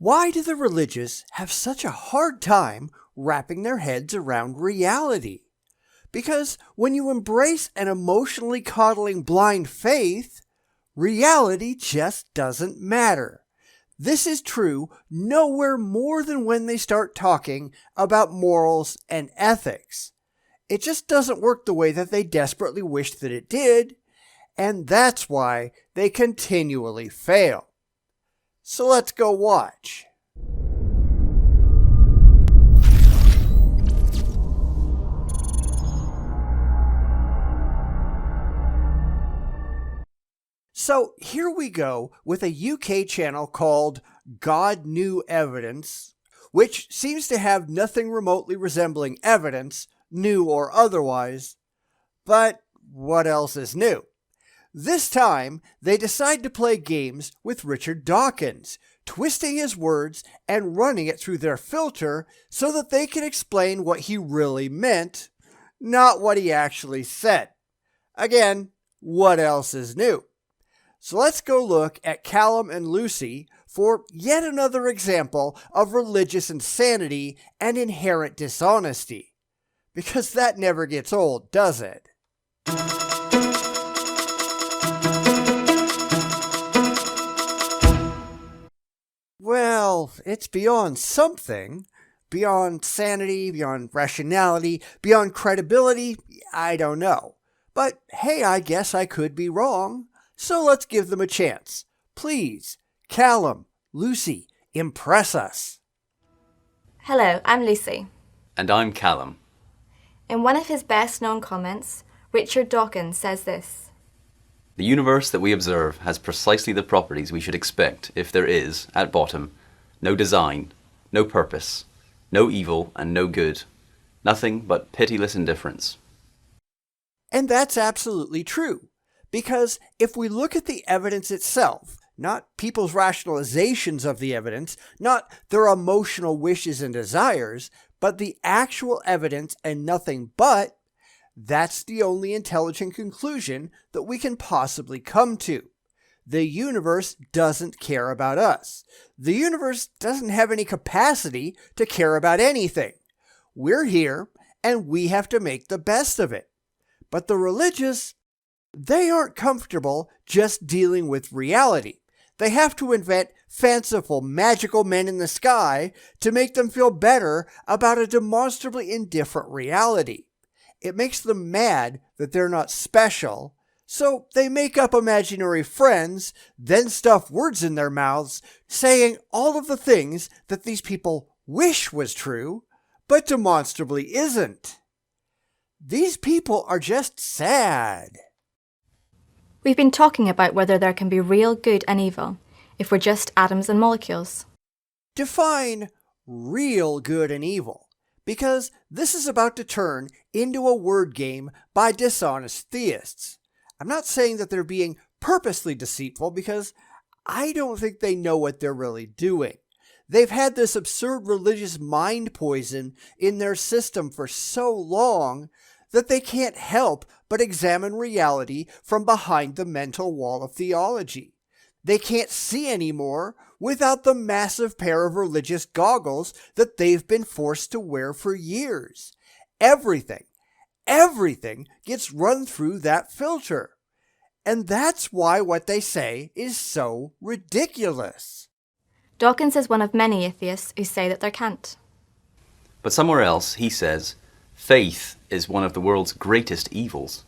Why do the religious have such a hard time wrapping their heads around reality? Because when you embrace an emotionally coddling blind faith, reality just doesn't matter. This is true nowhere more than when they start talking about morals and ethics. It just doesn't work the way that they desperately wish that it did, and that's why they continually fail. So let's go watch. So here we go with a UK channel called godnewevidence, which seems to have nothing remotely resembling evidence, new or otherwise. But what else is new? This time, they decide to play games with Richard Dawkins, twisting his words and running it through their filter so that they can explain what he really meant, not what he actually said. Again, what else is new? So let's go look at Callum and Lucy for yet another example of religious insanity and inherent dishonesty. Because that never gets old, does it? Well, it's beyond something. Beyond sanity, beyond rationality, beyond credibility, I don't know. But hey, I guess I could be wrong. So let's give them a chance. Please, Callum, Lucy, impress us. Hello, I'm Lucy. And I'm Callum. In one of his best-known comments, Richard Dawkins says this: The universe that we observe has precisely the properties we should expect if there is, at bottom, no design, no purpose, no evil and no good, nothing but pitiless indifference. And that's absolutely true. Because if we look at the evidence itself, not people's rationalizations of the evidence, not their emotional wishes and desires, but the actual evidence and nothing but, that's the only intelligent conclusion that we can possibly come to. The universe doesn't care about us. The universe doesn't have any capacity to care about anything. We're here, and we have to make the best of it. But the religious, they aren't comfortable just dealing with reality. They have to invent fanciful, magical men in the sky to make them feel better about a demonstrably indifferent reality. It makes them mad that they're not special, so they make up imaginary friends, then stuff words in their mouths, saying all of the things that these people wish was true, but demonstrably isn't. These people are just sad. We've been talking about whether there can be real good and evil if we're just atoms and molecules. Define real good and evil, because this is about to turn into a word game by dishonest theists. I'm not saying that they're being purposely deceitful, because I don't think they know what they're really doing. They've had this absurd religious mind poison in their system for so long that they can't help but examine reality from behind the mental wall of theology. They can't see anymore without the massive pair of religious goggles that they've been forced to wear for years. Everything gets run through that filter. And that's why what they say is so ridiculous. Dawkins is one of many atheists who say that there can't. But somewhere else, he says, faith is one of the world's greatest evils.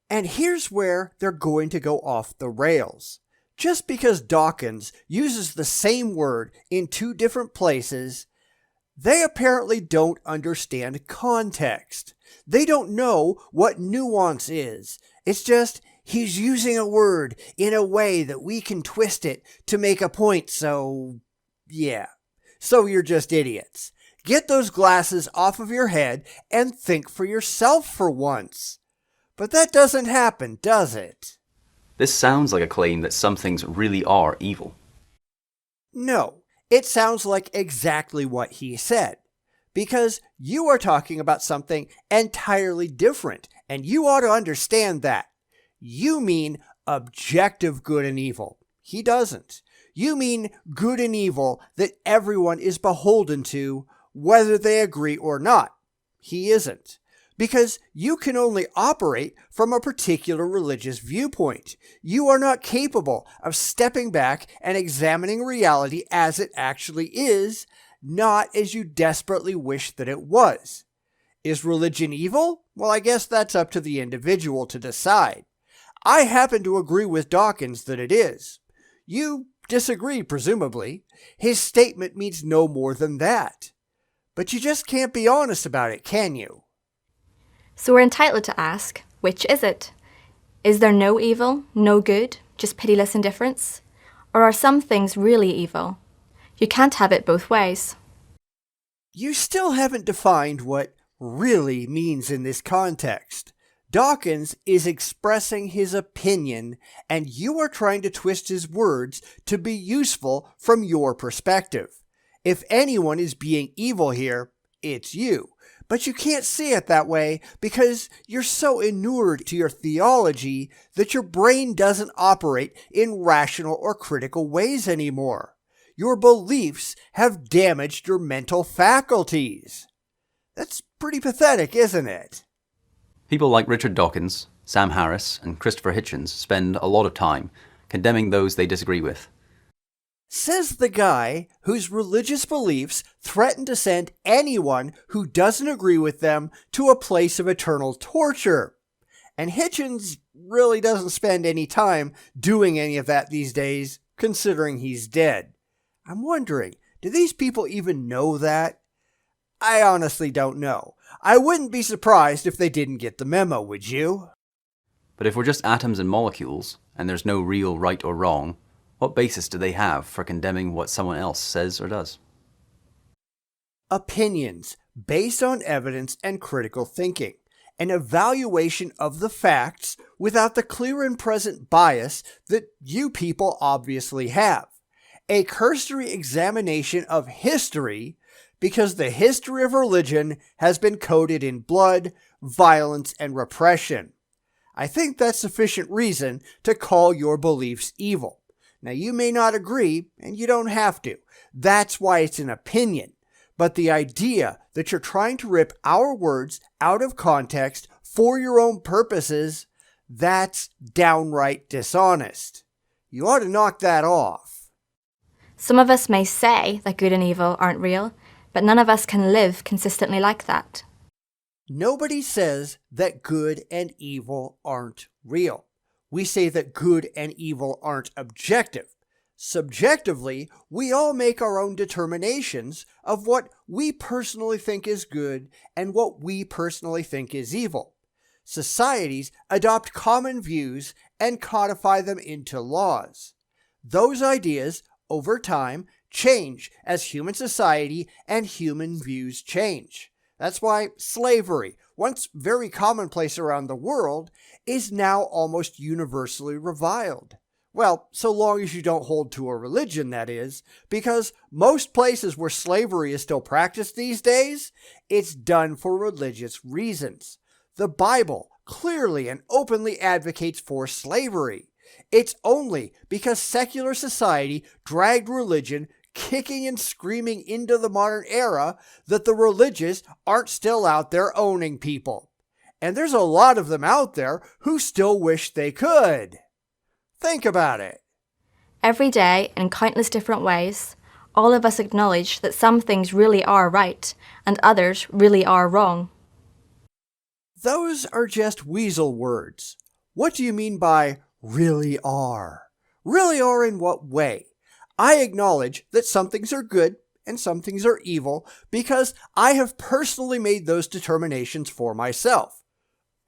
And here's where they're going to go off the rails. Just because Dawkins uses the same word in two different places, they apparently don't understand context. They don't know what nuance is. It's just, he's using a word in a way that we can twist it to make a point, so yeah. So you're just idiots. Get those glasses off of your head and think for yourself for once. But that doesn't happen, does it? This sounds like a claim that some things really are evil. No, it sounds like exactly what he said. Because you are talking about something entirely different, and you ought to understand that. You mean objective good and evil. He doesn't. You mean good and evil that everyone is beholden to, whether they agree or not. He isn't. Because you can only operate from a particular religious viewpoint. You are not capable of stepping back and examining reality as it actually is, not as you desperately wish that it was. Is religion evil? Well, I guess that's up to the individual to decide. I happen to agree with Dawkins that it is. You disagree, presumably. His statement means no more than that. But you just can't be honest about it, can you? So we're entitled to ask, which is it? Is there no evil, no good, just pitiless indifference? Or are some things really evil? You can't have it both ways. You still haven't defined what really means in this context. Dawkins is expressing his opinion, and you are trying to twist his words to be useful from your perspective. If anyone is being evil here, it's you. But you can't see it that way because you're so inured to your theology that your brain doesn't operate in rational or critical ways anymore. Your beliefs have damaged your mental faculties. That's pretty pathetic, isn't it? People like Richard Dawkins, Sam Harris, and Christopher Hitchens spend a lot of time condemning those they disagree with. Says the guy whose religious beliefs threaten to send anyone who doesn't agree with them to a place of eternal torture. And Hitchens really doesn't spend any time doing any of that these days, considering he's dead. I'm wondering, do these people even know that? I honestly don't know. I wouldn't be surprised if they didn't get the memo, would you? But if we're just atoms and molecules, and there's no real right or wrong, what basis do they have for condemning what someone else says or does? Opinions based on evidence and critical thinking. An evaluation of the facts without the clear and present bias that you people obviously have. A cursory examination of history because the history of religion has been coded in blood, violence, and repression. I think that's sufficient reason to call your beliefs evil. Now, you may not agree, and you don't have to. That's why it's an opinion. But the idea that you're trying to rip our words out of context for your own purposes, that's downright dishonest. You ought to knock that off. Some of us may say that good and evil aren't real, but none of us can live consistently like that. Nobody says that good and evil aren't real. We say that good and evil aren't objective. Subjectively, we all make our own determinations of what we personally think is good and what we personally think is evil. Societies adopt common views and codify them into laws. Those ideas, over time, change as human society and human views change. That's why slavery, once very commonplace around the world, is now almost universally reviled. Well, so long as you don't hold to a religion, that is, because most places where slavery is still practiced these days, it's done for religious reasons. The Bible clearly and openly advocates for slavery. It's only because secular society dragged religion kicking and screaming into the modern era that the religious aren't still out there owning people. And there's a lot of them out there who still wish they could. Think about it. Every day, in countless different ways, all of us acknowledge that some things really are right and others really are wrong. Those are just weasel words. What do you mean by really are? Really are in what way? I acknowledge that some things are good and some things are evil because I have personally made those determinations for myself.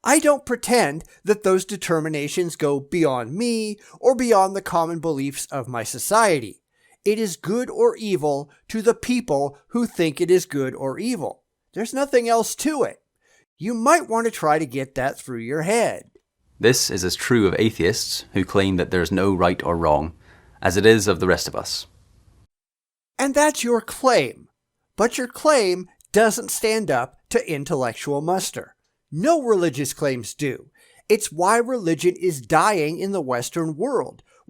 I don't pretend that those determinations go beyond me or beyond the common beliefs of my society. It is good or evil to the people who think it is good or evil. There's nothing else to it. You might want to try to get that through your head. This is as true of atheists who claim that there is no right or wrong as it is of the rest of us. And that's your claim. But your claim doesn't stand up to intellectual muster. No religious claims do. It's why religion is dying in the Western world,